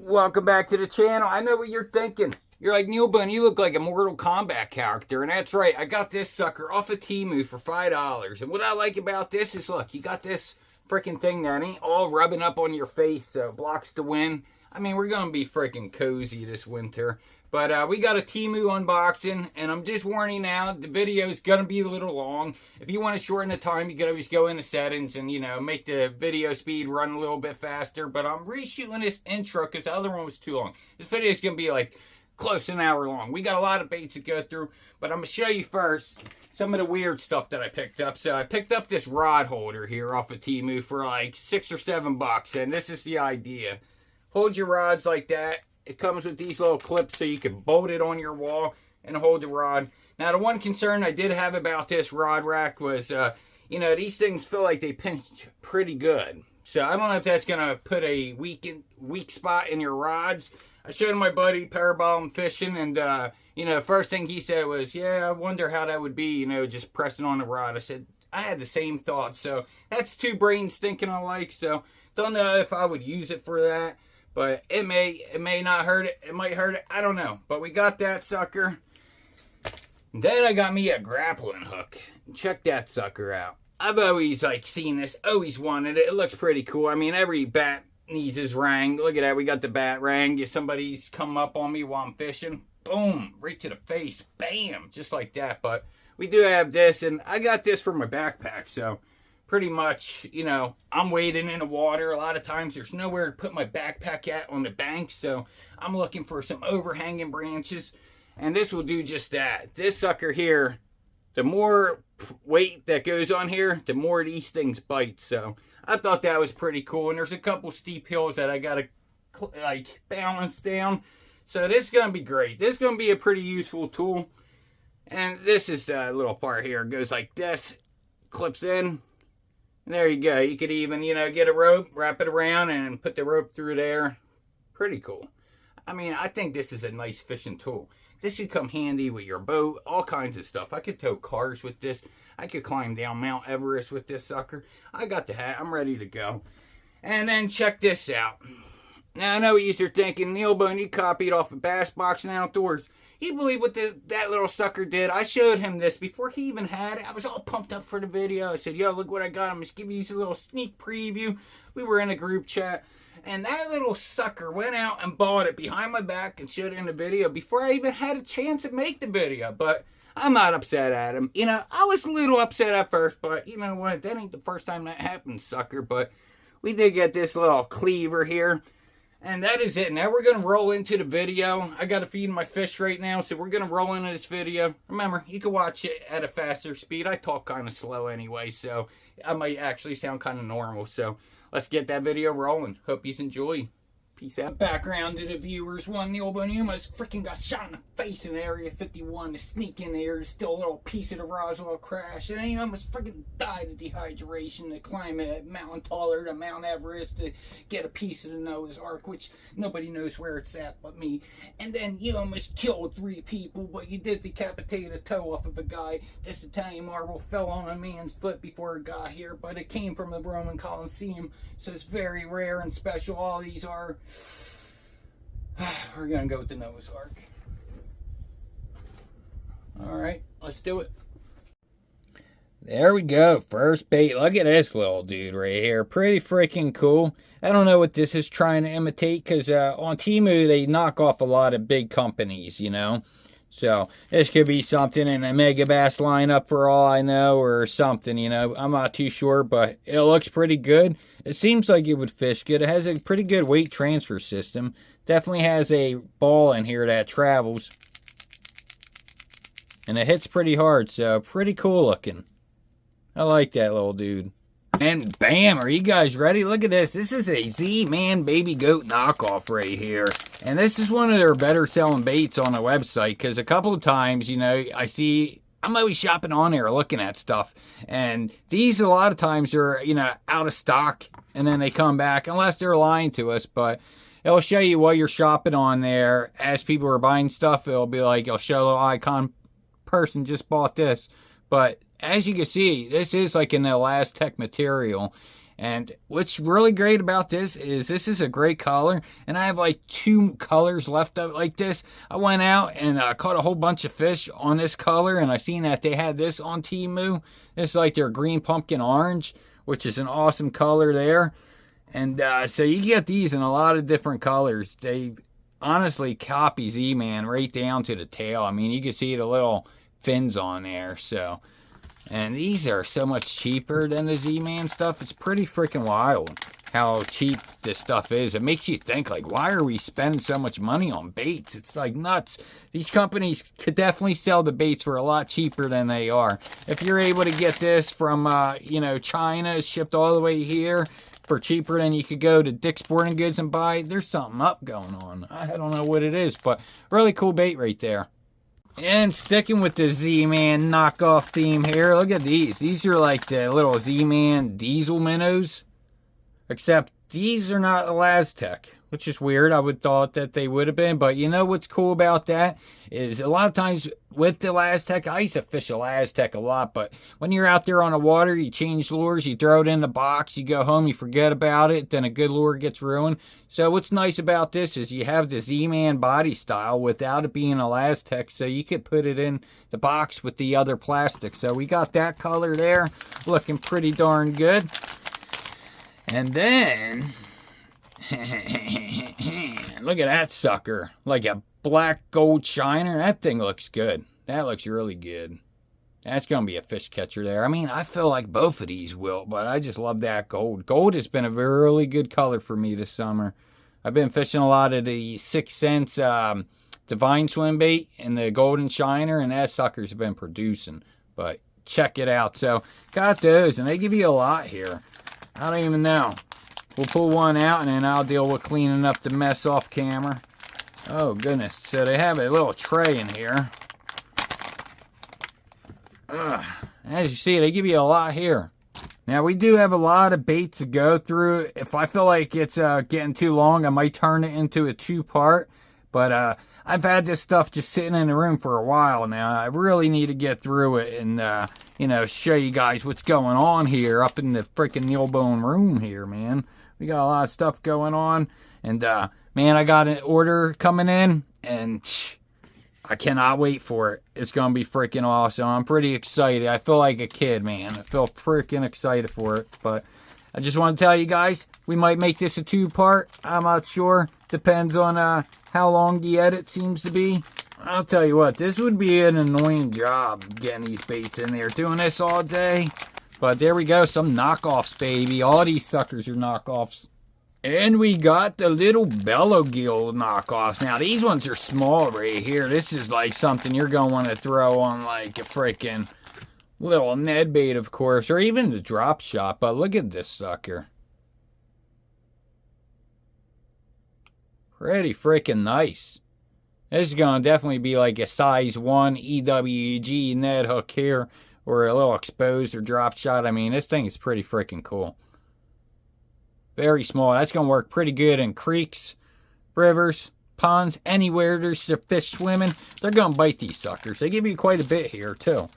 Welcome back to the channel. I know what you're thinking. You're like, Neilbone, you look like a Mortal Kombat character. And that's right. I got this sucker off of TEMU for $5. And what I like about this is, look, you got this freaking thing that ain't all rubbing up on your face, so it blocks the wind. I mean, we're going to be freaking cozy this winter. But we got a TEMU unboxing, and I'm just warning now, the video is going to be a little long. If you want to shorten the time, you can always go into settings and, you know, make the video speed run a little bit faster. But I'm reshooting this intro because the other one was too long. This video is going to be like close to an hour long. We got a lot of baits to go through, but I'm going to show you first some of the weird stuff that I picked up. So I picked up this rod holder here off of TEMU for like $6 or $7, and this is the idea. Hold your rods like that. It comes with these little clips so you can bolt it on your wall and hold the rod. Now, the one concern I did have about this rod rack was, you know, these things feel like they pinch pretty good. So I don't know if that's going to put a weak spot in your rods. I showed my buddy Parabolic Fishing, and, you know, the first thing he said was, yeah, I wonder how that would be, you know, just pressing on the rod. I said, I had the same thought. So that's two brains thinking alike. So don't know if I would use it for that. But it may not hurt it. It might hurt it. I don't know. But we got that sucker. Then I got me a grappling hook. Check that sucker out. I've always seen this. Always wanted it. It looks pretty cool. I mean, every bat needs his rang. Look at that. We got the bat rang. If somebody's come up on me while I'm fishing, boom, right to the face. Bam. Just like that. But we do have this. And I got this for my backpack. So pretty much, you know, I'm wading in the water. A lot of times there's nowhere to put my backpack at on the bank, so I'm looking for some overhanging branches, and this will do just that. This sucker here, the more weight that goes on here, the more these things bite, so I thought that was pretty cool. And there's a couple steep hills that I gotta like balance down, so this is gonna be great. This is gonna be a pretty useful tool. And this is a little part here. It goes like this, clips in. There you go. You could even, you know, get a rope, wrap it around, and put the rope through there. Pretty cool. I mean, I think this is a nice fishing tool. This should come handy with your boat, all kinds of stuff. I could tow cars with this. I could climb down Mount Everest with this sucker. I got the hat. I'm ready to go. And then check this out. Now, I know what you're thinking. Neilbone, you copied off of Bass Boxing Outdoors. You believe what that little sucker did? I showed him this before he even had it. I was all pumped up for the video. I said, yo, look what I got. I'm just giving you a little sneak preview. We were in a group chat, and that little sucker went out and bought it behind my back and showed it in the video before I even had a chance to make the video. But I'm not upset at him. You know, I was a little upset at first, but you know what? That ain't the first time that happened, sucker. But we did get this little cleaver here. And that is it. Now we're going to roll into the video. I got to feed my fish right now, so we're going to roll into this video. Remember, you can watch it at a faster speed. I talk kind of slow anyway, so I might actually sound kind of normal. So let's get that video rolling. Hope you enjoy. Peace out. Background to the viewers. One, Neilbone almost freaking got shot in the face in Area 51 to sneak in there. There's still a little piece of the Roswell crash. And he almost freaking died of dehydration to climb a mountain taller than Mount Everest to get a piece of the Noah's Ark, which nobody knows where it's at but me. And then you almost killed 3 people, but you did decapitate a toe off of a guy. This Italian marble fell on a man's foot before it got here, but it came from the Roman Colosseum, so it's very rare and special. All these are. We're going to go with the Noah's Ark. Alright, let's do it. There we go. First bait. Look at this little dude right here. Pretty freaking cool. I don't know what this is trying to imitate because on TEMU they knock off a lot of big companies, you know. So this could be something in a Megabass lineup for all I know, or something, you know. I'm not too sure, but it looks pretty good. It seems like it would fish good. It has a pretty good weight transfer system. Definitely has a ball in here that travels. And it hits pretty hard, so pretty cool looking. I like that little dude. And bam, are you guys ready? Look at this. This is a Z-Man Baby Goat knockoff right here. And this is one of their better selling baits on the website, because a couple of times, you know, I'm always shopping on there looking at stuff. And these a lot of times are, you know, out of stock, and then they come back, unless they're lying to us. But it'll show you while you're shopping on there. As people are buying stuff, it'll be like, it'll show a little icon, person just bought this. But as you can see, this is like an Elastec material. And what's really great about this is a great color, and I have like 2 colors left of it like this. I went out and caught a whole bunch of fish on this color, and I seen that they had this on TEMU. It's like their green pumpkin orange, which is an awesome color there. And so you get these in a lot of different colors. They honestly copy Z-Man right down to the tail. I mean, you can see the little fins on there. So, and these are so much cheaper than the Z-Man stuff. It's pretty freaking wild how cheap this stuff is. It makes you think, like, why are we spending so much money on baits? It's like nuts. These companies could definitely sell the baits for a lot cheaper than they are. If you're able to get this from, you know, China, shipped all the way here for cheaper than you could go to Dick's Sporting Goods and buy, there's something up going on. I don't know what it is, but really cool bait right there. And sticking with the Z-Man knockoff theme here, look at these. These are like the little Z-Man diesel minnows, except these are not Elastec, which is weird. I would thought that they would have been, but you know what's cool about that is a lot of times with the Elastec, I used to fish Elastec a lot, but when you're out there on the water, you change lures, you throw it in the box, you go home, you forget about it, then a good lure gets ruined. So what's nice about this is you have the Z-Man body style without it being Elastec, so you could put it in the box with the other plastic. So we got that color there, looking pretty darn good. And then, look at that sucker. Like a black gold shiner. That thing looks good. That looks really good. That's going to be a fish catcher there. I mean, I feel like both of these will, but I just love that gold. Gold has been a really good color for me this summer. I've been fishing a lot of the 6 cents Divine Swimbait and the golden shiner, and that sucker's been producing. But check it out. So, got those, and they give you a lot here. I don't even know. We'll pull one out, and then I'll deal with cleaning up the mess off camera. Oh, goodness. So they have a little tray in here. As you see, they give you a lot here. Now, we do have a lot of baits to go through. If I feel like it's getting too long, I might turn it into a 2-part. But I've had this stuff just sitting in the room for a while now. I really need to get through it and, you know, show you guys what's going on here up in the freaking Neilbone room here, man. We got a lot of stuff going on. And, man, I got an order coming in, and I cannot wait for it. It's going to be freaking awesome. I'm pretty excited. I feel like a kid, man. I feel freaking excited for it. But I just want to tell you guys, we might make this a 2-part. I'm not sure. Depends on how long the edit seems to be. I'll tell you what, this would be an annoying job getting these baits in there, doing this all day. But there we go, some knockoffs, baby. All these suckers are knockoffs. And we got the little Bluegill knockoffs. Now, these ones are small right here. This is like something you're going to want to throw on like a freaking little Ned bait, of course, or even the drop shot. But look at this sucker. Pretty freaking nice. This is going to definitely be like a size 1 EWG Ned hook here, or a little exposed or drop shot. I mean, this thing is pretty freaking cool. Very small. That's going to work pretty good in creeks, rivers, ponds, anywhere there's the fish swimming. They're going to bite these suckers. They give you quite a bit here, too.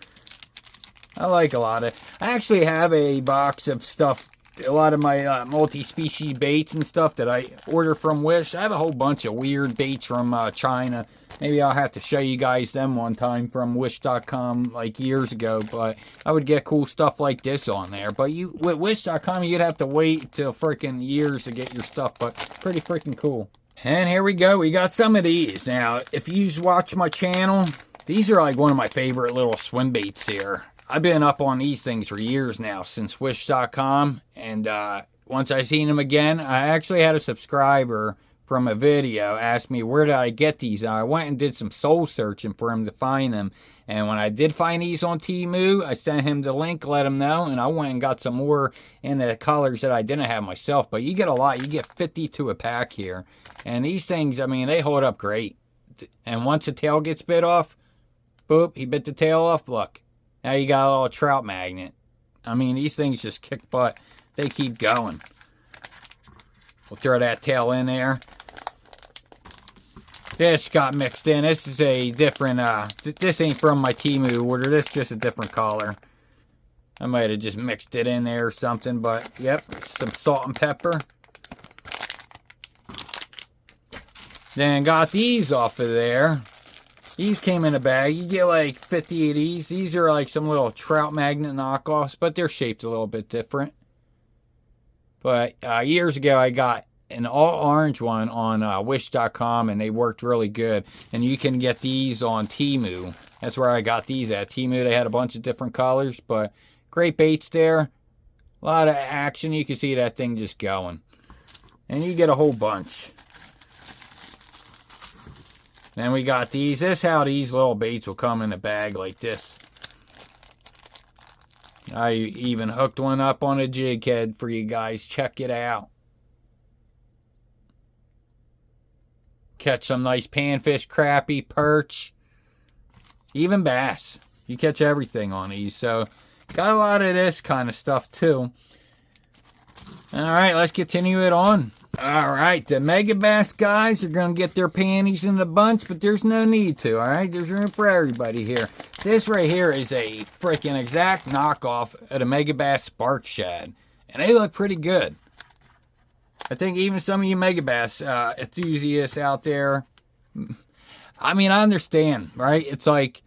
I like a lot of... I actually have a box of stuff, a lot of my multi-species baits and stuff that I order from Wish. I have a whole bunch of weird baits from China. Maybe I'll have to show you guys them one time from Wish.com like years ago. But I would get cool stuff like this on there. But you with Wish.com, you'd have to wait till freaking years to get your stuff. But pretty freaking cool. And here we go. We got some of these. Now, if you watch my channel, these are like one of my favorite little swim baits here. I've been up on these things for years now, since Wish.com, and once I seen them again, I actually had a subscriber from a video ask me where did I get these, and I went and did some soul searching for him to find them, and when I did find these on TEMU, I sent him the link, let him know, and I went and got some more in the colors that I didn't have myself, but you get a lot. You get 50 to a pack here, and these things, I mean, they hold up great, and once the tail gets bit off, boop, he bit the tail off, look. Now you got a little trout magnet. I mean, these things just kick butt. They keep going. We'll throw that tail in there. This got mixed in. This is a different, this ain't from my TEMU order. This is just a different color. I might have just mixed it in there or something, but yep, some salt and pepper. Then got these off of there. These came in a bag. You get like 50 of these. These are like some little trout magnet knockoffs, but they're shaped a little bit different. But years ago, I got an all orange one on wish.com, and they worked really good. And you can get these on TEMU. That's where I got these at. TEMU, they had a bunch of different colors, but great baits there. A lot of action. You can see that thing just going. And you get a whole bunch. Then we got these. This is how these little baits will come in a bag like this. I even hooked one up on a jig head for you guys. Check it out. Catch some nice panfish, crappie, perch, even bass. You catch everything on these. So, got a lot of this kind of stuff too. Alright, let's continue it on. Alright, the Megabass guys are going to get their panties in a bunch, but there's no need to, alright? There's room for everybody here. This right here is a freaking exact knockoff of the Megabass Spark Shad. And they look pretty good. I think even some of you Megabass enthusiasts out there, I mean, I understand, right? It's like,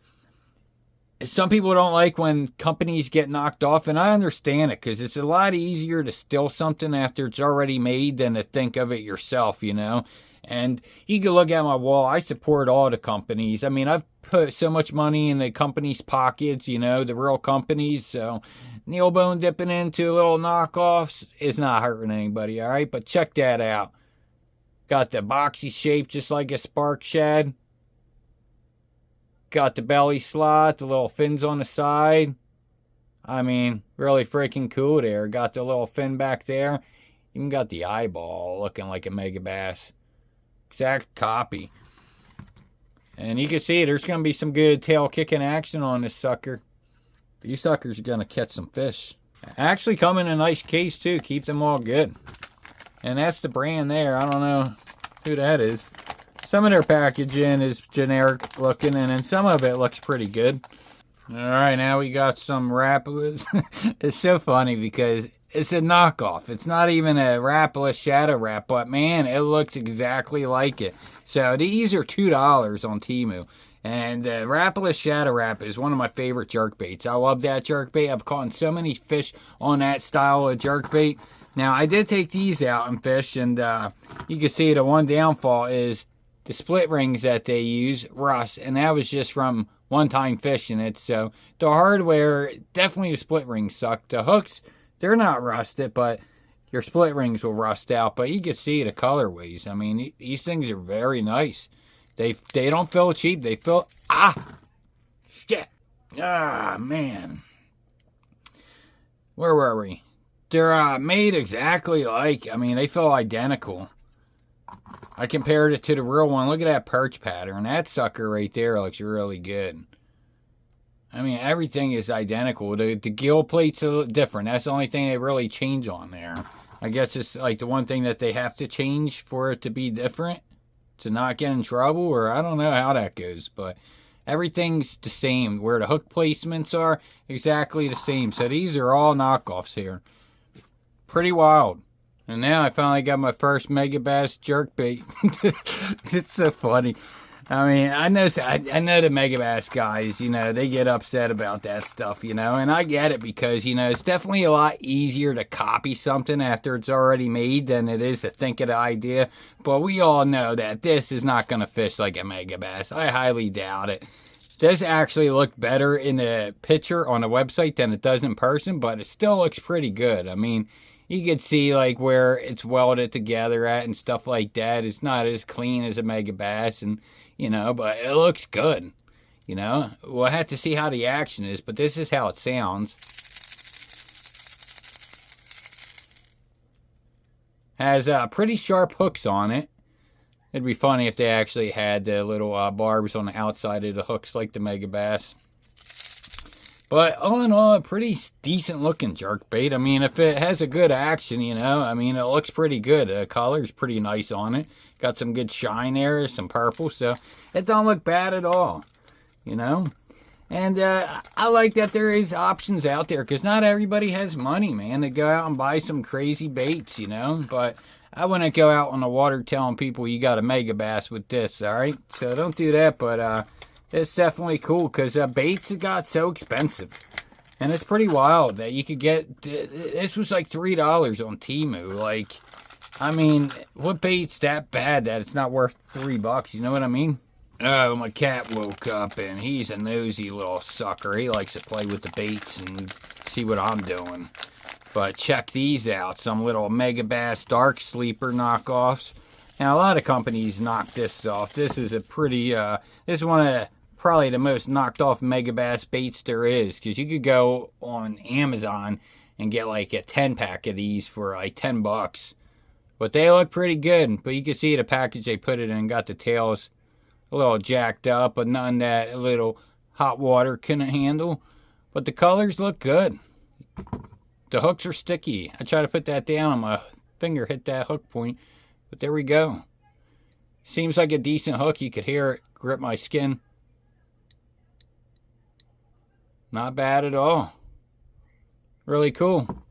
some people don't like when companies get knocked off, and I understand it, because it's a lot easier to steal something after it's already made than to think of it yourself, you know? And you can look at my wall. I support all the companies. I mean, I've put so much money in the companies' pockets, you know, the real companies, so Neilbone dipping into little knockoffs is not hurting anybody, all right? But check that out. Got the boxy shape just like a Spark Shad. Got the belly slot, the little fins on the side. I mean, really freaking cool there. Got the little fin back there. Even got the eyeball looking like a Megabass. Exact copy. And you can see there's going to be some good tail kicking action on this sucker. These suckers are going to catch some fish. Actually come in a nice case too. Keep them all good. And that's the brand there. I don't know who that is. Some of their packaging is generic looking, and then some of it looks pretty good. Alright, now we got some Rappalas. It's so funny because it's a knockoff. It's not even a Rappala Shadow Wrap, but man, it looks exactly like it. So these are $2 on TEMU. And Rappala Shadow Wrap is one of my favorite jerkbaits. I love that jerkbait. I've caught so many fish on that style of jerkbait. Now, I did take these out and fish, and you can see the one downfall is the split rings that they use rust, and that was just from one time fishing it. So the hardware, definitely the split rings suck. The hooks, they're not rusted, but your split rings will rust out. But you can see the colorways. I mean, these things are very nice. They don't feel cheap. They feel, shit. Man. Where were we? They're made exactly like, I mean, they feel identical. I compared it to the real one. Look at that perch pattern. That sucker right there looks really good. I mean, everything is identical. The gill plate's a little different. That's the only thing they really change on there. I guess it's like the one thing that they have to change for it to be different, to not get in trouble, or I don't know how that goes, but everything's the same. Where the hook placements are, exactly the same. So these are all knockoffs here. Pretty wild. And now I finally got my first Megabass jerkbait. It's so funny. I mean, I know the Megabass guys, you know, they get upset about that stuff, you know. And I get it because, you know, it's definitely a lot easier to copy something after it's already made than it is to think of the idea. But we all know that this is not going to fish like a Megabass. I highly doubt it. This actually looked better in the picture on the website than it does in person, but it still looks pretty good. I mean, you could see like where it's welded together at and stuff like that. It's not as clean as a Megabass, and you know, but it looks good. You know, we'll have to see how the action is, but this is how it sounds. Has pretty sharp hooks on it. It'd be funny if they actually had the little barbs on the outside of the hooks like the Megabass. But all in all, a pretty decent looking jerkbait. I mean, if it has a good action, you know, I mean, it looks pretty good. The color's pretty nice on it. Got some good shine there, some purple, so it don't look bad at all, you know. And I like that there is options out there, because not everybody has money, man, to go out and buy some crazy baits, you know. But I wouldn't go out on the water telling people you got a Megabass with this, all right? So don't do that, but it's definitely cool, because baits got so expensive. And it's pretty wild that you could get, this was like $3 on TEMU. Like, I mean, what bait's that bad that it's not worth $3? You know what I mean? Oh, my cat woke up, and he's a nosy little sucker. He likes to play with the baits and see what I'm doing. But check these out. Some little Megabass Dark Sleeper knockoffs. Now, a lot of companies knock this off. This is a pretty, this is one of probably the most knocked off Megabass baits there is. Because you could go on Amazon and get like a 10-pack of these for like $10. But they look pretty good. But you can see the package they put it in got the tails a little jacked up, but none that a little hot water couldn't handle. But the colors look good. The hooks are sticky. I try to put that down and my finger hit that hook point. But there we go. Seems like a decent hook. You could hear it grip my skin. Not bad at all. Really cool.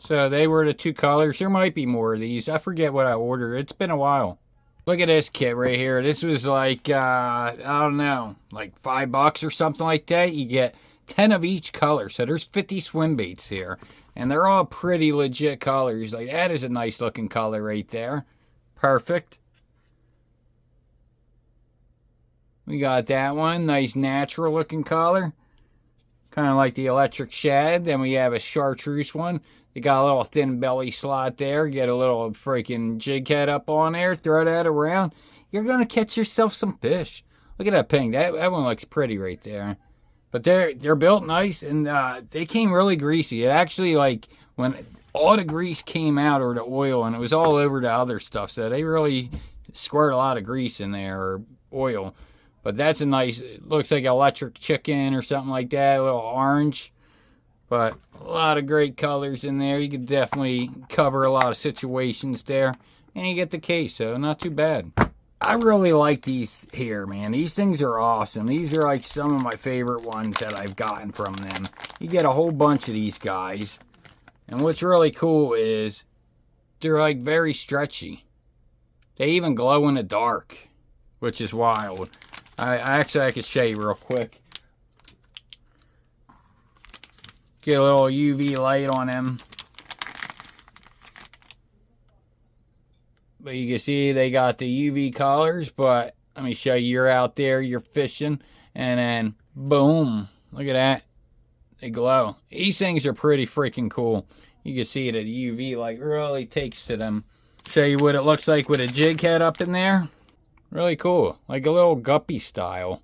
So they were the two colors. There might be more of these. I forget what I ordered. It's been a while. Look at this kit right here. This was like, I don't know, like $5 or something like that. You get 10 of each color. So there's 50 swim baits here. And they're all pretty legit colors. Like, that is a nice looking color right there. Perfect. We got that one. Nice natural looking color. Kind of like the electric shad. Then we have a chartreuse one. You got a little thin belly slot there. Get a little freaking jig head up on there. Throw that around. You're going to catch yourself some fish. Look at that ping. That one looks pretty right there. But they're built nice, and they came really greasy. It actually, like, when all the grease came out, or the oil, and it was all over the other stuff. So they really squirt a lot of grease in there, or oil. But that's a nice, it looks like electric chicken or something like that. A little orange. But a lot of great colors in there. You could definitely cover a lot of situations there. And you get the case, so not too bad. I really like these here, man. These things are awesome. These are like some of my favorite ones that I've gotten from them. You get a whole bunch of these guys. And what's really cool is they're like very stretchy. They even glow in the dark, which is wild. I could show you real quick. Get a little UV light on them. But you can see they got the UV colors, but let me show you. You're out there, you're fishing, and then boom, look at that. They glow. These things are pretty freaking cool. You can see that the UV light really takes to them. Show you what it looks like with a jig head up in there. Really cool, like a little guppy style.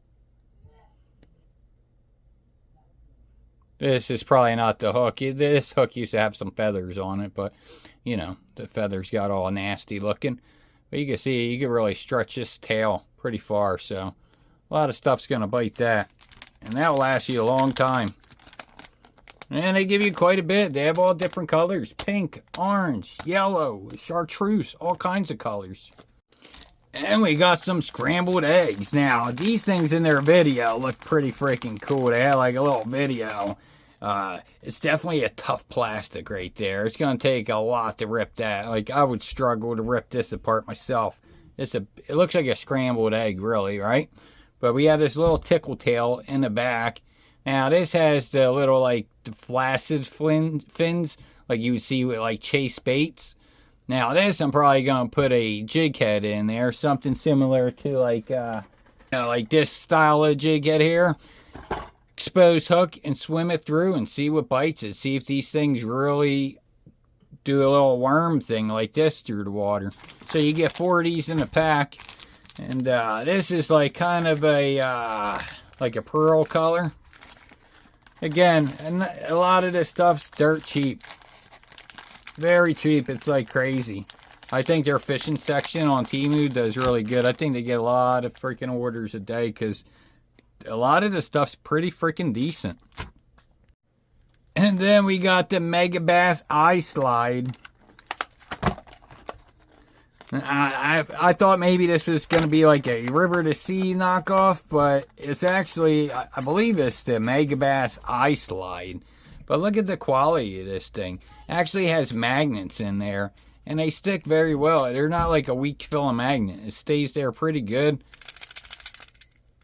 This is probably not the hook. This hook used to have some feathers on it, but, you know, the feathers got all nasty looking. But you can see, you can really stretch this tail pretty far, so a lot of stuff's going to bite that. And that will last you a long time. And they give you quite a bit. They have all different colors. Pink, orange, yellow, chartreuse, all kinds of colors. And we got some scrambled eggs. Now, these things in their video look pretty freaking cool. They had like a little video. It's definitely a tough plastic right there. It's going to take a lot to rip that. Like, I would struggle to rip this apart myself. It looks like a scrambled egg, really, right? But we have this little tickle tail in the back. Now, this has the little, like, the flaccid fins, like you would see with, like, chase baits. Now, this, I'm probably going to put a jig head in there. Something similar to, like, you know, like this style of jig head here. Expose hook and swim it through and see what bites it. See if these things really do a little worm thing like this through the water. So you get 4 of these in a pack. And this is like kind of a, like a pearl color. Again, and a lot of this stuff's dirt cheap. Very cheap. It's like crazy. I think their fishing section on TEMU does really good. I think they get a lot of freaking orders a day because a lot of the stuff's pretty freaking decent. And then we got the Megabass Eye Slide. I thought maybe this was going to be like a river to sea knockoff, but it's actually, I believe it's the Megabass eye slide. But look at the quality of this thing. It actually has magnets in there, and they stick very well. They're not like a weak filling magnet. It stays there pretty good.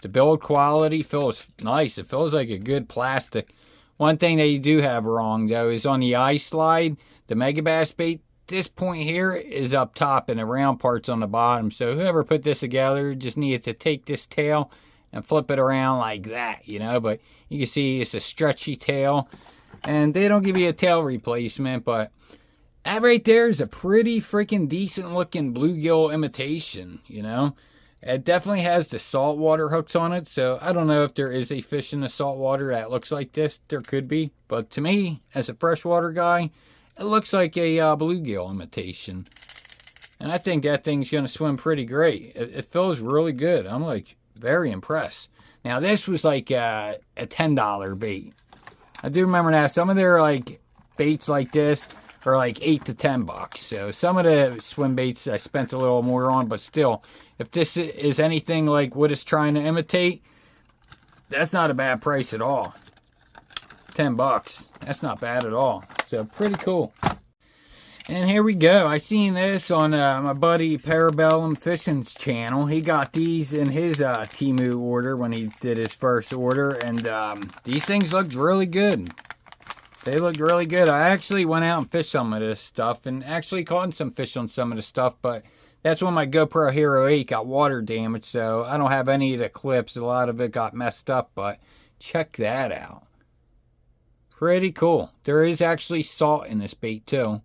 The build quality feels nice. It feels like a good plastic. One thing they do have wrong, though, is on the eye slide, the Megabass bait, this point here is up top and the round part's on the bottom. So whoever put this together just needed to take this tail and flip it around like that, you know. But you can see it's a stretchy tail. And they don't give you a tail replacement, but that right there is a pretty freaking decent looking bluegill imitation, you know. It definitely has the saltwater hooks on it, so I don't know if there is a fish in the saltwater that looks like this. There could be, but to me, as a freshwater guy, it looks like a bluegill imitation. And I think that thing's going to swim pretty great. It feels really good. I'm like very impressed. Now this was like a $10 bait. I do remember that some of their like baits like this are like $8 to $10. So some of the swim baits I spent a little more on, but still, if this is anything like what it's trying to imitate, that's not a bad price at all. $10. That's not bad at all. So pretty cool. And here we go. I seen this on my buddy Parabellum Fishing's channel. He got these in his TEMU order when he did his first order. And these things looked really good. They looked really good. I actually went out and fished some of this stuff. And actually caught some fish on some of the stuff. But that's when my GoPro Hero 8 got water damage. So I don't have any of the clips. A lot of it got messed up. But check that out. Pretty cool. There is actually salt in this bait too.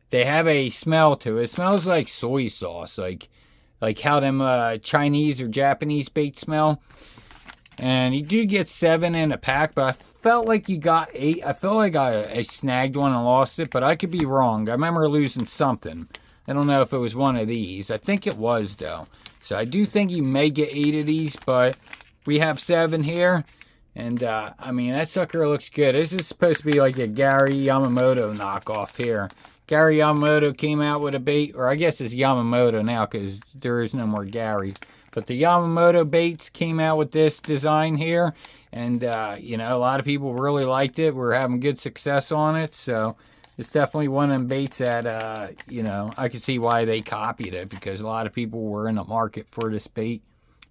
They have a smell to it. It smells like soy sauce, like how them Chinese or Japanese bait smell. And you do get 7 in a pack, but I felt like you got 8. I felt like I snagged one and lost it, but I could be wrong. I remember losing something. I don't know if it was one of these. I think it was though. So I do think you may get 8 of these, but we have 7 here. And I mean, that sucker looks good. This is supposed to be like a Gary Yamamoto knockoff here. Gary Yamamoto came out with a bait, or I guess it's Yamamoto now because there is no more Gary. But the Yamamoto baits came out with this design here. And, you know, a lot of people really liked it. We're having good success on it. So it's definitely one of them baits that, you know, I could see why they copied it. Because a lot of people were in the market for this bait.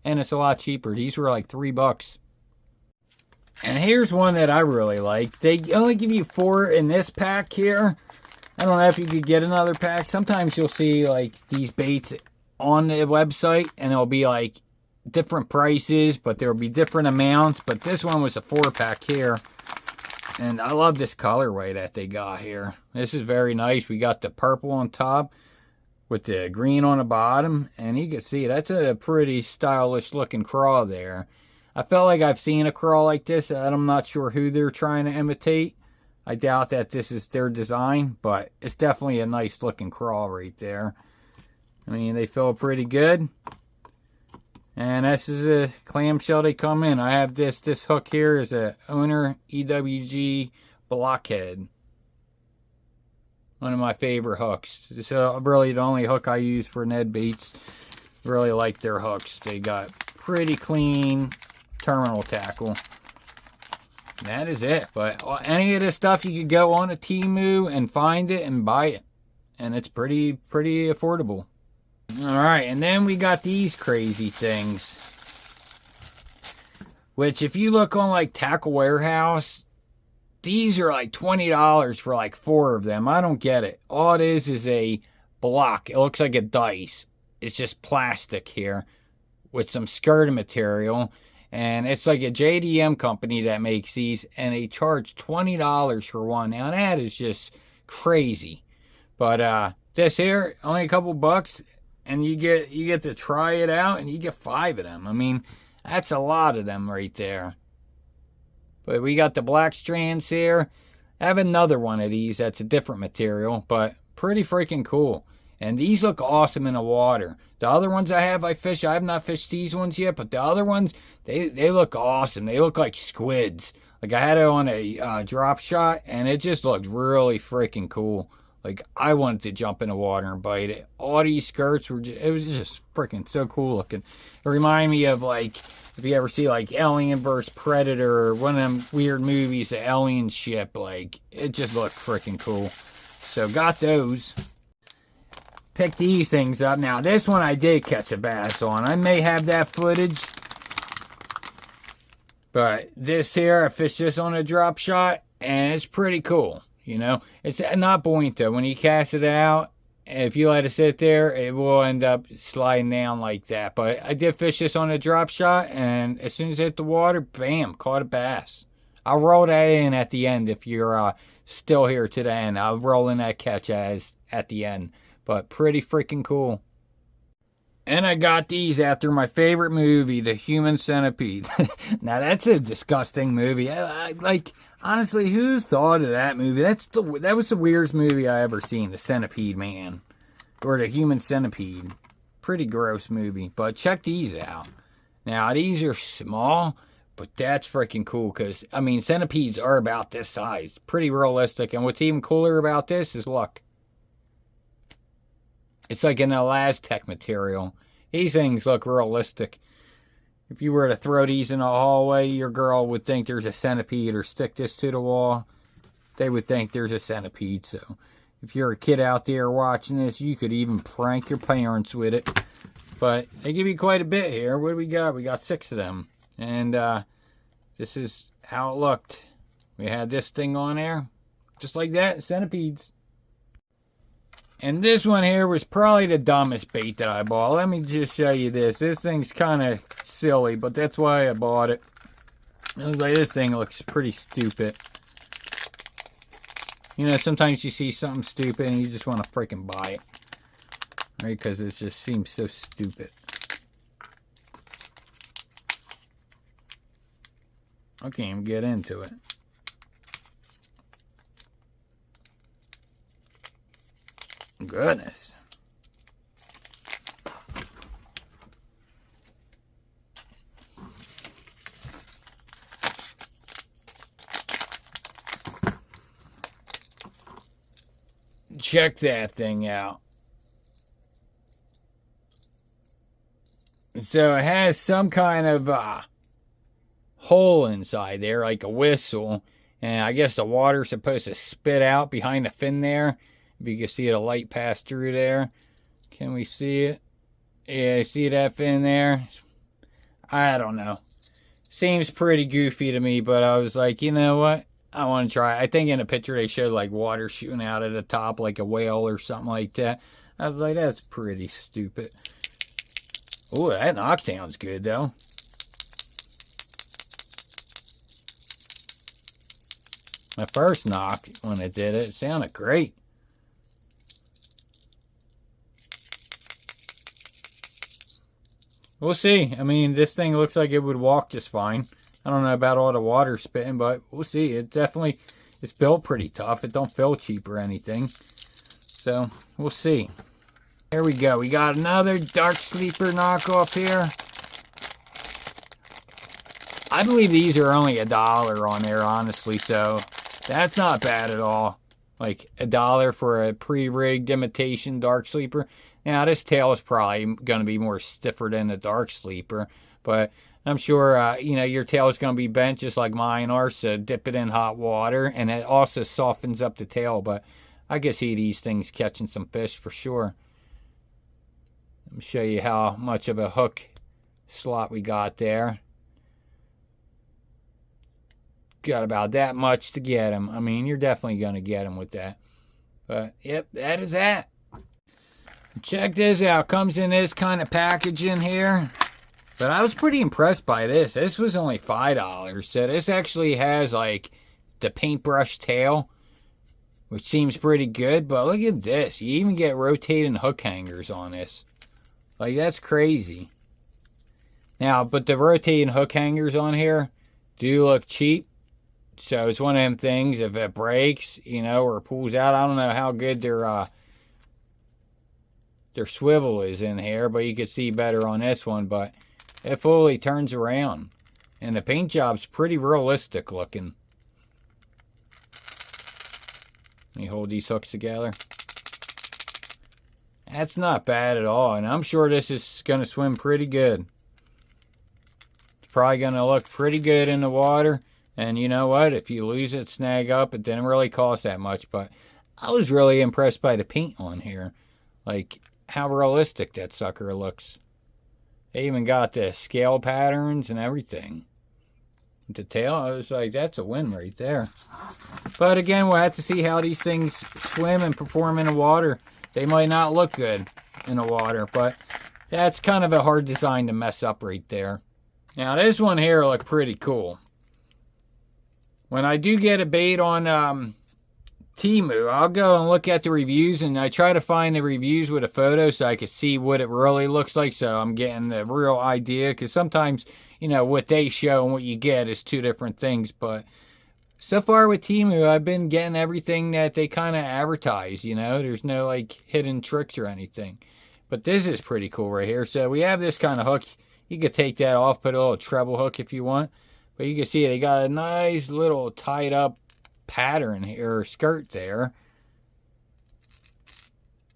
And it's a lot cheaper. These were like $3. And here's one that I really like. They only give you 4 in this pack here. I don't know if you could get another pack. Sometimes you'll see like these baits on the website and it'll be like different prices, but there'll be different amounts. But this one was a 4-pack here. And I love this colorway that they got here. This is very nice. We got the purple on top with the green on the bottom. And you can see that's a pretty stylish looking craw there. I felt like I've seen a craw like this. I'm not sure who they're trying to imitate. I doubt that this is their design, but it's definitely a nice looking craw right there. I mean, they feel pretty good. And this is a clamshell they come in. I have this hook here is a Owner EWG Blockhead. One of my favorite hooks. It's really the only hook I use for Ned baits. Really like their hooks. They got pretty clean terminal tackle. That is it. But any of this stuff you could go on a TEMU and find it and buy it. And it's pretty affordable. Alright, and then we got these crazy things. Which if you look on like Tackle Warehouse, these are like $20 for like 4 of them. I don't get it. All it is a block. It looks like a dice. It's just plastic here with some skirting material. And it's like a JDM company that makes these, and they charge $20 for one. Now that is just crazy. But this here, only a couple bucks, and you get to try it out, and you get 5 of them. I mean, that's a lot of them right there. But we got the black strands here. I have another one of these that's a different material, but pretty freaking cool. And these look awesome in the water. The other ones I have not fished these ones yet, but the other ones, they look awesome. They look like squids. Like, I had it on a drop shot, and it just looked really freaking cool. Like, I wanted to jump in the water and bite it. All these skirts were just, it was just freaking so cool looking. It reminded me of, like, if you ever see, like, Alien vs. Predator, or one of them weird movies, the alien ship, like, it just looked freaking cool. So, got those. Picked these things up. Now, this one I did catch a bass on. I may have that footage. But this here, I fished this on a drop shot, and it's pretty cool. You know, it's not buoyant though. When you cast it out, if you let it sit there, it will end up sliding down like that. But I did fish this on a drop shot, and as soon as it hit the water, bam, caught a bass. I'll roll that in at the end if you're still here to the end. I'll roll in that catch as at the end. But pretty freaking cool. And I got these after my favorite movie, The Human Centipede. Now, that's a disgusting movie. Like, honestly, who thought of that movie? That was the weirdest movie I ever seen, The Centipede Man. Or The Human Centipede. Pretty gross movie. But check these out. Now, these are small, but that's freaking cool. Because, I mean, centipedes are about this size. Pretty realistic. And what's even cooler about this is, look. It's like an elastic material. These things look realistic. If you were to throw these in a hallway, your girl would think there's a centipede, or stick this to the wall, they would think there's a centipede. So if you're a kid out there watching this, you could even prank your parents with it. But they give you quite a bit here. What do we got? We got 6 of them. And this is how it looked. We had this thing on there. Just like that, centipedes. And this one here was probably the dumbest bait that I bought. Let me just show you this. This thing's kind of silly, but that's why I bought it. It looks like this thing looks pretty stupid. You know, sometimes you see something stupid and you just want to freaking buy it. Right? Because it just seems so stupid. I can't even get into it. Goodness. Check that thing out. So it has some kind of hole inside there, like a whistle. And I guess the water's supposed to spit out behind the fin there. If you can see the light pass through there. Can we see it? Yeah, see that fin there? I don't know. Seems pretty goofy to me, but I was like, you know what? I want to try it. I think in the picture they showed like water shooting out of the top like a whale or something like that. I was like, that's pretty stupid. Oh, that knock sounds good though. My first knock when it did it, it sounded great. We'll see. I mean, this thing looks like it would walk just fine. I don't know about all the water spitting, but we'll see. It definitely, it's built pretty tough. It don't feel cheap or anything. So, we'll see. Here we go. We got another Dark Sleeper knockoff here. I believe these are only $1 on there, honestly. So, that's not bad at all. Like, $1 for a pre-rigged imitation Dark Sleeper. Now, this tail is probably going to be more stiffer than the Dark Sleeper, but I'm sure, you know, your tail is going to be bent just like mine are, so dip it in hot water, and it also softens up the tail, but I can see these things catching some fish for sure. Let me show you how much of a hook slot we got there. Got about that much to get them. I mean, you're definitely going to get them with that. But, yep, that is that. Check this out. Comes in this kind of packaging here. But I was pretty impressed by this. This was only $5. So this actually has like the paintbrush tail, which seems pretty good. But look at this. You even get rotating hook hangers on this. Like, that's crazy. Now, but the rotating hook hangers on here do look cheap. So it's one of them things, if it breaks, you know, or pulls out, I don't know how good their swivel is in here, but you can see better on this one, but it fully turns around. And the paint job's pretty realistic looking. Let me hold these hooks together. That's not bad at all. And I'm sure this is going to swim pretty good. It's probably going to look pretty good in the water. And you know what? If you lose it, snag up, it didn't really cost that much. But I was really impressed by the paint on here. Like, how realistic that sucker looks. They even got the scale patterns and everything. The tail, I was like, that's a win right there. But again, we'll have to see how these things swim and perform in the water. They might not look good in the water, but that's kind of a hard design to mess up right there. Now, this one here looked pretty cool. When I do get a bait on TEMU, I'll go and look at the reviews, and I try to find the reviews with a photo so I can see what it really looks like, so I'm getting the real idea, because sometimes, you know, what they show and what you get is two different things. But so far with TEMU, I've been getting everything that they kind of advertise, you know. There's no, like, hidden tricks or anything. But this is pretty cool right here. So we have this kind of hook. You could take that off, put a little treble hook if you want. But you can see they got a nice little tied up pattern here, or skirt there.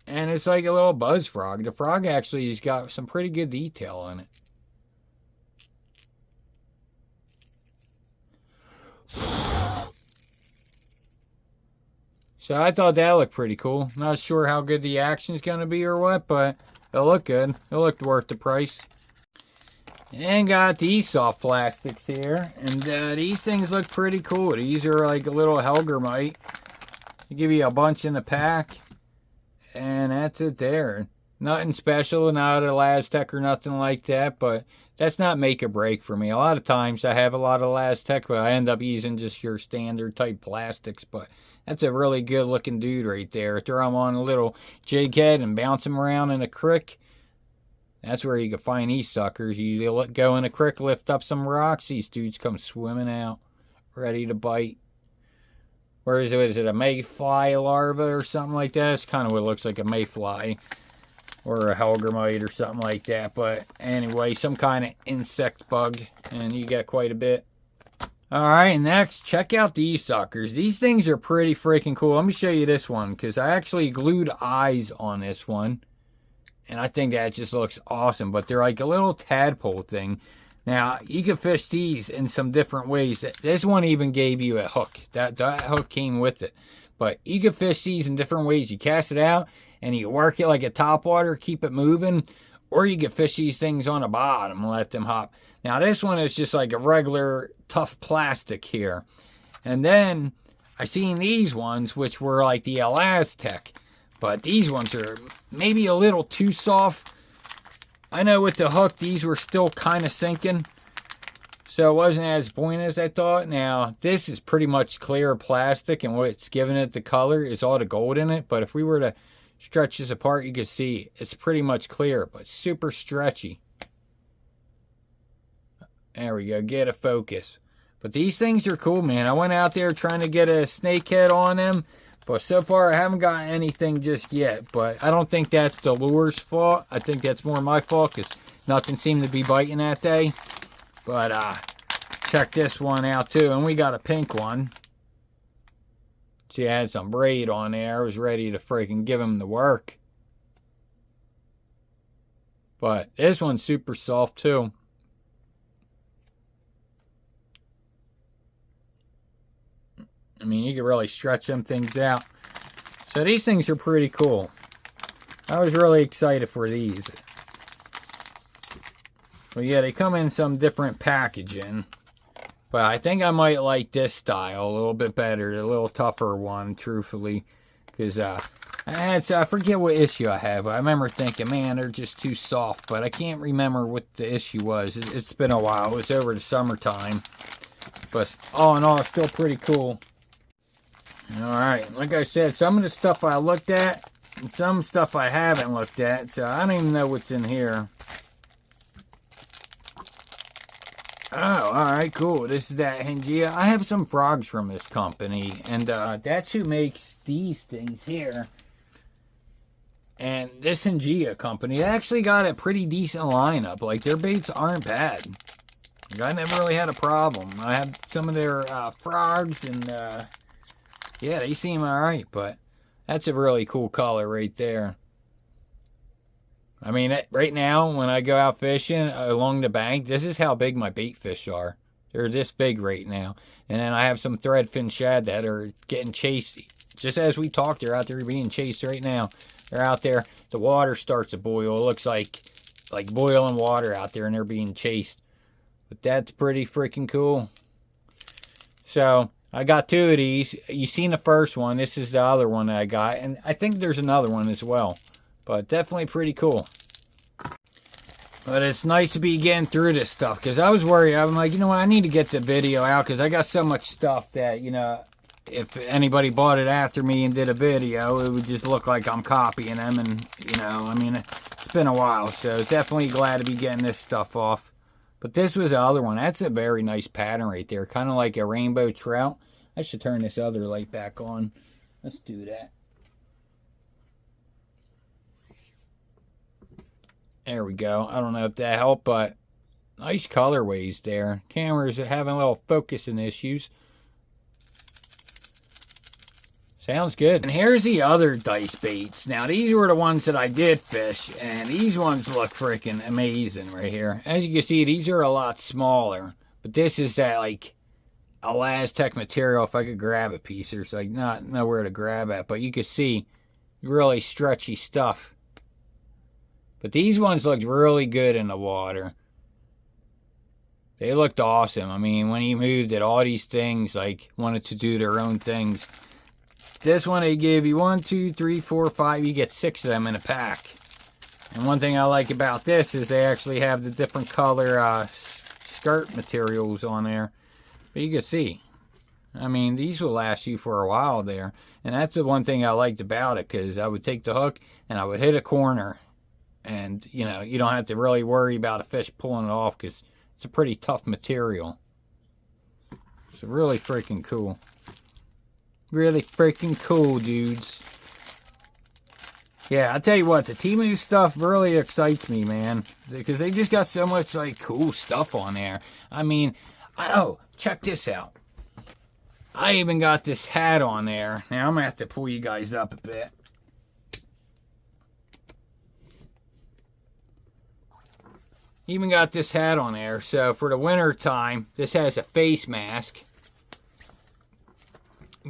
And it's like a little buzz frog. The frog actually has got some pretty good detail on it. So I thought that looked pretty cool. Not sure how good the action's going to be or what, but it looked good. It looked worth the price. And got these soft plastics here. And these things look pretty cool. These are like a little Hellgrammite. They give you a bunch in the pack. And that's it there. Nothing special, not a Lastec or nothing like that, but that's not make or break for me. A lot of times I have a lot of Lastec, but I end up using just your standard type plastics. But that's a really good looking dude right there. Throw him on a little jig head and bounce him around in a creek. That's where you can find these suckers. You go in a creek, lift up some rocks, these dudes come swimming out, ready to bite. Where is it? Is it a mayfly larva or something like that? It's kind of what it looks like, a mayfly or a Hellgrammite or something like that. But anyway, some kind of insect bug, and you get quite a bit. Alright, next, check out these suckers. These things are pretty freaking cool. Let me show you this one, because I actually glued eyes on this one. And I think that just looks awesome. But they're like a little tadpole thing. Now, you can fish these in some different ways. This one even gave you a hook. That hook came with it. But you can fish these in different ways. You cast it out, and you work it like a topwater, keep it moving. Or you can fish these things on the bottom and let them hop. Now, this one is just like a regular tough plastic here. And then, I seen these ones, which were like the Elastec. But these ones are maybe a little too soft. I know with the hook, these were still kind of sinking. So it wasn't as buoyant as I thought. Now, this is pretty much clear plastic. And what's giving it the color is all the gold in it. But if we were to stretch this apart, you can see it's pretty much clear. But super stretchy. There we go. Get a focus. But these things are cool, man. I went out there trying to get a snakehead on them. But so far, I haven't got anything just yet. But I don't think that's the lure's fault. I think that's more my fault because nothing seemed to be biting that day. But check this one out too. And we got a pink one. See, I had some braid on there. I was ready to freaking give him the work. But this one's super soft too. I mean, you can really stretch them things out. So these things are pretty cool. I was really excited for these. But yeah, they come in some different packaging. But I think I might like this style a little bit better. The little tougher one, truthfully. Because I forget what issue I have. I remember thinking, man, they're just too soft. But I can't remember what the issue was. It's been a while. It was over the summertime. But all in all, it's still pretty cool. Alright, like I said, some of the stuff I looked at, and some stuff I haven't looked at, so I don't even know what's in here. Oh, alright, cool. This is that Hengia. I have some frogs from this company, and that's who makes these things here. And this Hengia company actually got a pretty decent lineup. Like, their baits aren't bad. I never really had a problem. I had some of their frogs, and yeah, they seem alright, but that's a really cool color right there. I mean, right now, when I go out fishing along the bank, this is how big my bait fish are. They're this big right now. And then I have some threadfin shad that are getting chased. Just as we talked, they're out there being chased right now. They're out there. The water starts to boil. It looks like boiling water out there, and they're being chased. But that's pretty freaking cool. So, I got 2 of these. You seen the first one. This is the other one that I got. And I think there's another one as well. But definitely pretty cool. But it's nice to be getting through this stuff. Because I was worried. I'm like, you know what? I need to get the video out. Because I got so much stuff that, you know, if anybody bought it after me and did a video, it would just look like I'm copying them. And, you know, I mean, it's been a while. So definitely glad to be getting this stuff off. But this was the other one. That's a very nice pattern right there. Kind of like a rainbow trout. I should turn this other light back on. Let's do that. There we go. I don't know if that helped, but nice colorways there. Cameras are having a little focusing issues. Sounds good. And here's the other dice baits. Now, these were the ones that I did fish, and these ones look freaking amazing right here. As you can see, these are a lot smaller, but this is that, like, Elastec material. If I could grab a piece, there's, like, nowhere to grab at, but you can see really stretchy stuff. But these ones looked really good in the water. They looked awesome. I mean, when he moved it, all these things, like, wanted to do their own things. This one, they give you 1, 2, 3, 4, 5. You get 6 of them in a pack. And one thing I like about this is they actually have the different color skirt materials on there. But you can see. I mean, these will last you for a while there. And that's the one thing I liked about it, because I would take the hook and I would hit a corner. And, you know, you don't have to really worry about a fish pulling it off, because it's a pretty tough material. It's really freaking cool. Really freaking cool, dudes. Yeah, I'll tell you what, the TEMU stuff really excites me, man. Because they just got so much, like, cool stuff on there. I mean, oh, check this out. I even got this hat on there. Now, I'm going to have to pull you guys up a bit. Even got this hat on there. So for the winter time, this has a face mask.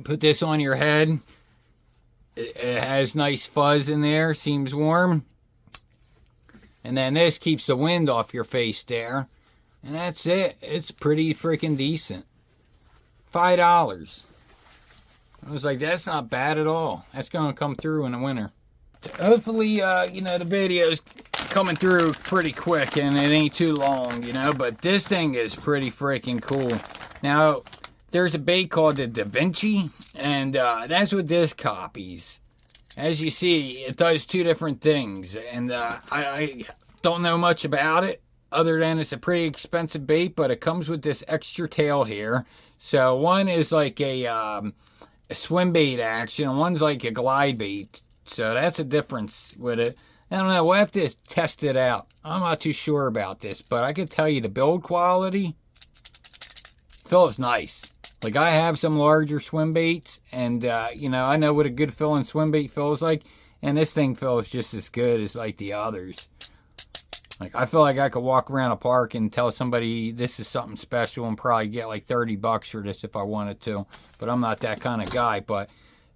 Put this on your head. It has nice fuzz in there. Seems warm. And then this keeps the wind off your face there. And that's it. It's pretty freaking decent. $5. I was like, that's not bad at all. That's going to come through in the winter. Hopefully, you know, the video's coming through pretty quick and it ain't too long, you know, but this thing is pretty freaking cool. Now, there's a bait called the Da Vinci, and that's what this copies. As you see, it does 2 different things, and I don't know much about it, other than it's a pretty expensive bait, but it comes with this extra tail here. So one is like a swim bait action, and one's like a glide bait. So that's a difference with it. I don't know, we'll have to test it out. I'm not too sure about this, but I can tell you the build quality feels nice. Like, I have some larger swim baits, and, you know, I know what a good filling swim bait feels like, and this thing feels just as good as, like, the others. Like, I feel like I could walk around a park and tell somebody this is something special and probably get, like, $30 for this if I wanted to, but I'm not that kind of guy, but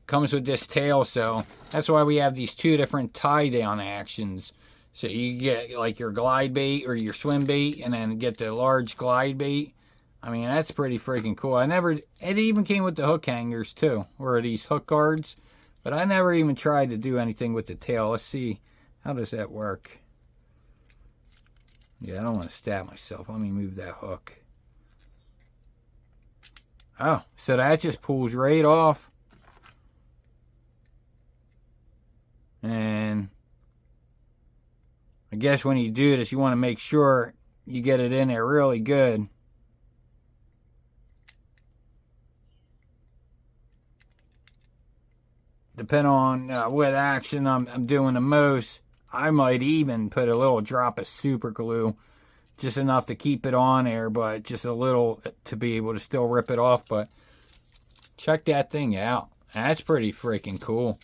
comes with this tail, so that's why we have these 2 different tie down actions. So you get like your glide bait or your swim bait, and then get the large glide bait. I mean, that's pretty freaking cool. It even came with the hook hangers too, or these hook guards, but I never even tried to do anything with the tail. Let's see, how does that work? Yeah, I don't want to stab myself. Let me move that hook. Oh, so that just pulls right off. And I guess when you do this, you want to make sure you get it in there really good. Depending on what action I'm doing the most, I might even put a little drop of super glue just enough to keep it on there, but just a little to be able to still rip it off. But check that thing out. That's pretty freaking cool.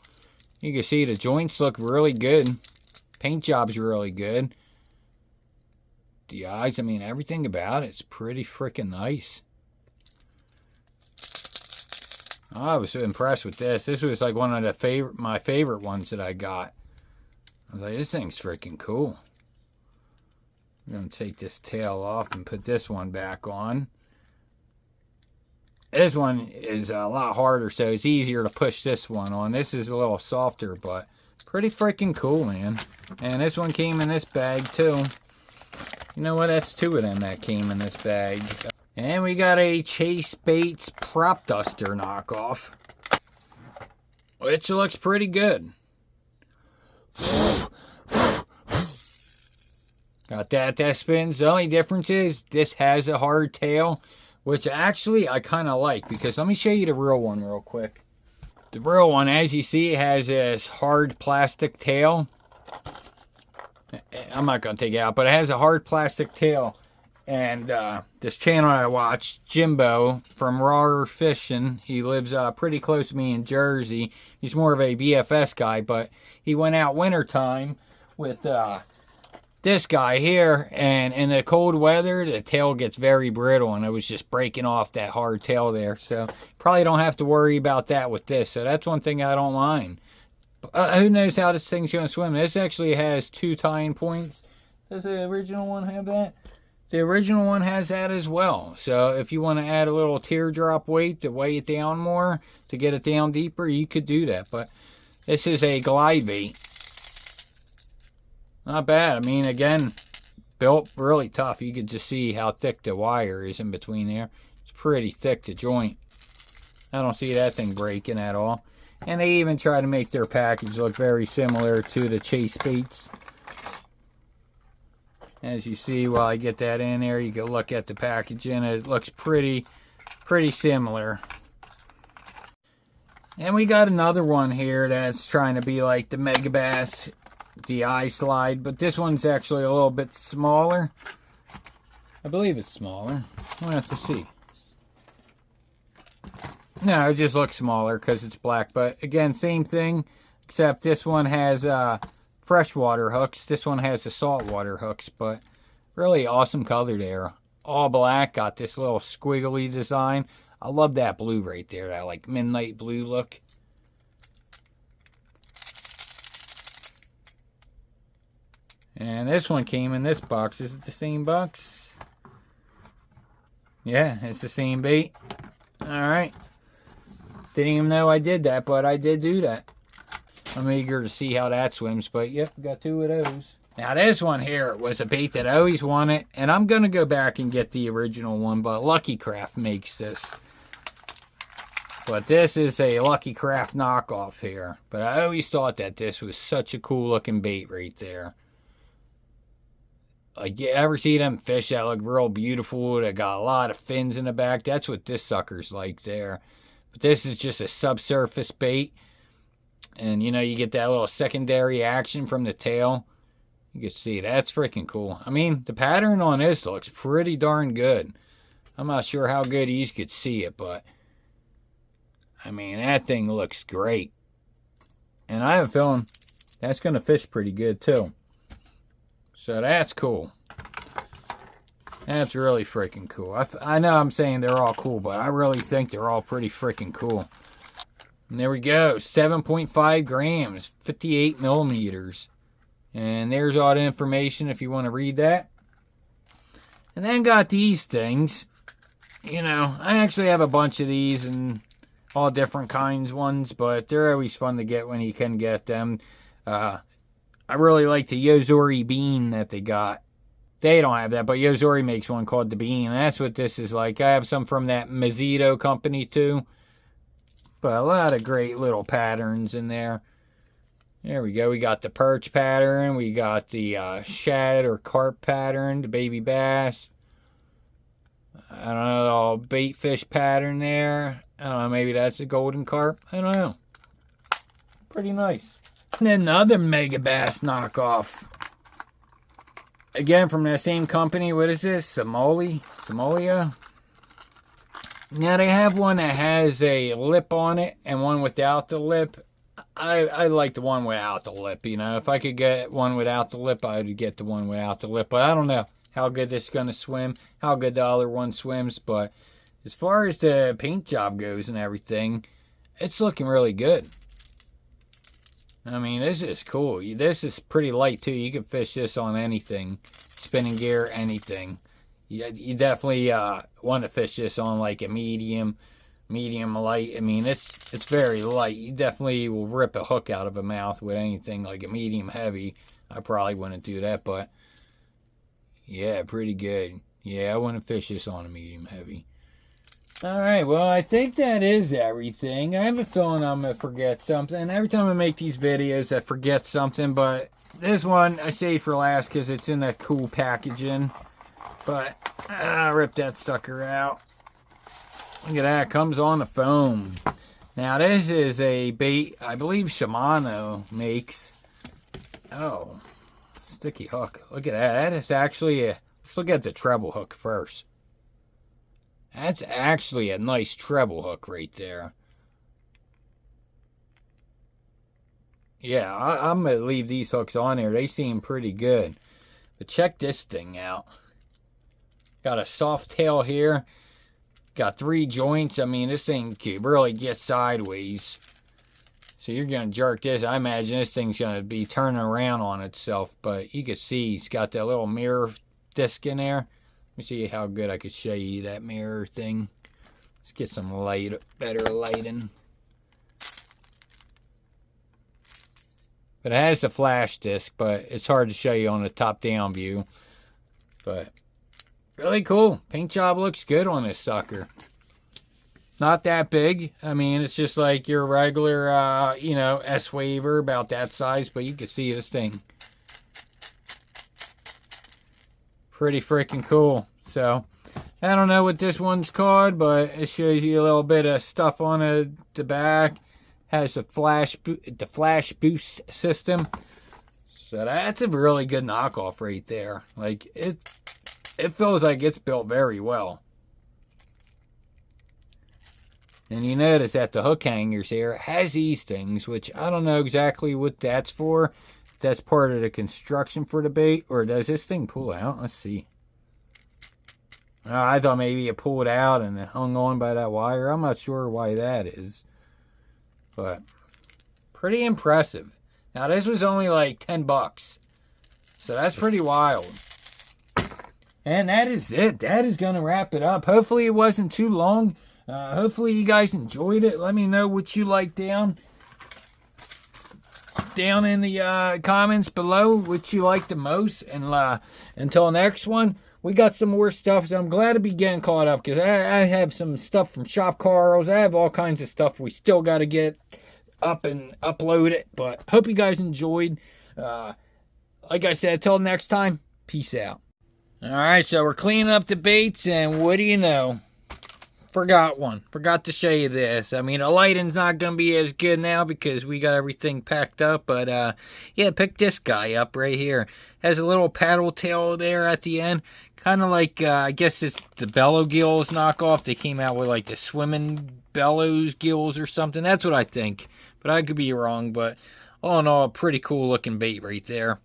You can see the joints look really good. Paint job's really good. The eyes, I mean, everything about it's pretty freaking nice. I was so impressed with this. This was like one of the my favorite ones that I got. I was like, this thing's freaking cool. I'm going to take this tail off and put this one back on. This one is a lot harder, so it's easier to push this one on. This is a little softer, but pretty freaking cool, man. And this one came in this bag, too. You know what? That's 2 of them that came in this bag. And we got a Chase Baits Prop Duster knockoff, which looks pretty good. Got that spins. The only difference is this has a hard tail, which actually I kind of like, because let me show you the real one real quick. The real one, as you see, has this hard plastic tail. I'm not going to take it out, but it has a hard plastic tail. And this channel I watch, Jimbo from Raw Fishing, he lives pretty close to me in Jersey. He's more of a BFS guy, but he went out wintertime with this guy here, and in the cold weather, the tail gets very brittle, and it was just breaking off that hard tail there. So probably don't have to worry about that with this. So that's one thing I don't mind. Who knows how this thing's going to swim. This actually has 2 tying points. Does the original one have that? The original one has that as well. So if you want to add a little teardrop weight to weigh it down more, to get it down deeper, you could do that. But this is a glide bait. Not bad. I mean, again, built really tough. You can just see how thick the wire is in between there. It's pretty thick, the joint. I don't see that thing breaking at all. And they even try to make their package look very similar to the Chase Baits. As you see, while I get that in there, you can look at the packaging. It looks pretty similar. And we got another one here that's trying to be like the Megabass, the eye slide, but this one's actually a little bit smaller. I believe it's smaller. We'll have to see. No, it just looks smaller because it's black. But again, same thing, except this one has freshwater hooks. This one has the saltwater hooks, but really awesome color there. All black, got this little squiggly design. I love that blue right there, that like midnight blue look. And this one came in this box. Is it the same box? Yeah, it's the same bait. Alright. Didn't even know I did that, but I did do that. I'm eager to see how that swims, but yep, got 2 of those. Now this one here was a bait that I always wanted, and I'm going to go back and get the original one, but Lucky Craft makes this. But this is a Lucky Craft knockoff here. But I always thought that this was such a cool looking bait right there. Like, you ever see them fish that look real beautiful, that got a lot of fins in the back? That's what this sucker's like there. But this is just a subsurface bait. And, you know, you get that little secondary action from the tail. You can see, that's freaking cool. I mean, the pattern on this looks pretty darn good. I'm not sure how good you could see it, but I mean, that thing looks great. And I have a feeling that's going to fish pretty good, too. So that's cool. That's really freaking cool. I know I'm saying they're all cool, but I really think they're all pretty freaking cool. And there we go. 7.5 grams, 58 millimeters. And there's all the information if you want to read that. And then got these things. You know, I actually have a bunch of these and all different kinds ones, but they're always fun to get when you can get them. I really like the Yozori bean that they got. They don't have that, but Yozori makes one called the bean. And that's what this is like. I have some from that Mazzito company too. But a lot of great little patterns in there. There we go. We got the perch pattern. We got the shad or carp pattern. The baby bass. I don't know. The bait fish pattern there. I don't know. Maybe that's a golden carp. I don't know. Pretty nice. And then the other Megabass knockoff. again, from that same company. What is this? Somalia? Now, they have one that has a lip on it and one without the lip. I like the one without the lip, you know. If I could get one without the lip, I would get the one without the lip. But I don't know how good this is going to swim, how good the other one swims. But as far as the paint job goes and everything, it's looking really good. I mean, this is cool. This is pretty light, too. You can fish this on anything. Spinning gear, anything. You definitely want to fish this on like a medium light. I mean, it's very light. You definitely will rip a hook out of a mouth with anything like a medium heavy. I probably wouldn't do that, but yeah, pretty good. Yeah, I want to fish this on a medium heavy. Alright, well, I think that is everything. I have a feeling I'm going to forget something. Every time I make these videos, I forget something, but this one I saved for last because it's in that cool packaging. But, rip that sucker out. Look at that, comes on the foam. Now, this is a bait I believe Shimano makes. Oh, sticky hook. Look at that. That is actually a... Let's look at the treble hook first. That's actually a nice treble hook right there. Yeah, I'm going to leave these hooks on there. They seem pretty good. But check this thing out. Got a soft tail here. Got 3 joints. I mean, this thing could really get sideways. So you're going to jerk this. I imagine this thing's going to be turning around on itself. But you can see it's got that little mirror disc in there. Let me see how good I could show you that mirror thing. Let's get some light, better lighting. But it has the flash disc, but it's hard to show you on the top-down view. But really cool. Paint job looks good on this sucker. Not that big. I mean, it's just like your regular, you know, S-Waver, about that size. But you can see this thing. Pretty freaking cool. So, I don't know what this one's called, but it shows you a little bit of stuff on the back. Has the flash boost system. So that's a really good knockoff right there. Like, it feels like it's built very well. And you notice that the hook hangers here has these things, which I don't know exactly what that's for. If that's part of the construction for the bait, or does this thing pull out? Let's see. Oh, I thought maybe it pulled out and it hung on by that wire. I'm not sure why that is. But pretty impressive. Now this was only like 10 bucks. So that's pretty wild. And that is it. That is going to wrap it up. Hopefully it wasn't too long. Hopefully you guys enjoyed it. Let me know what you like down in the comments below, what you like the most. And until next one, we got some more stuff. So I'm glad to be getting caught up because I have some stuff from Shop Carls. I have all kinds of stuff we still got to get up and upload it. But hope you guys enjoyed. Like I said, till next time, peace out. Alright, so we're cleaning up the baits, and what do you know? Forgot to show you this. I mean, the lighting's not going to be as good now because we got everything packed up. But, yeah, pick this guy up right here. Has a little paddle tail there at the end. Kind of like, I guess it's the Bluegill's knockoff. They came out with, like, the swimming bellows gills or something. That's what I think. But I could be wrong. But, all in all, pretty cool looking bait right there.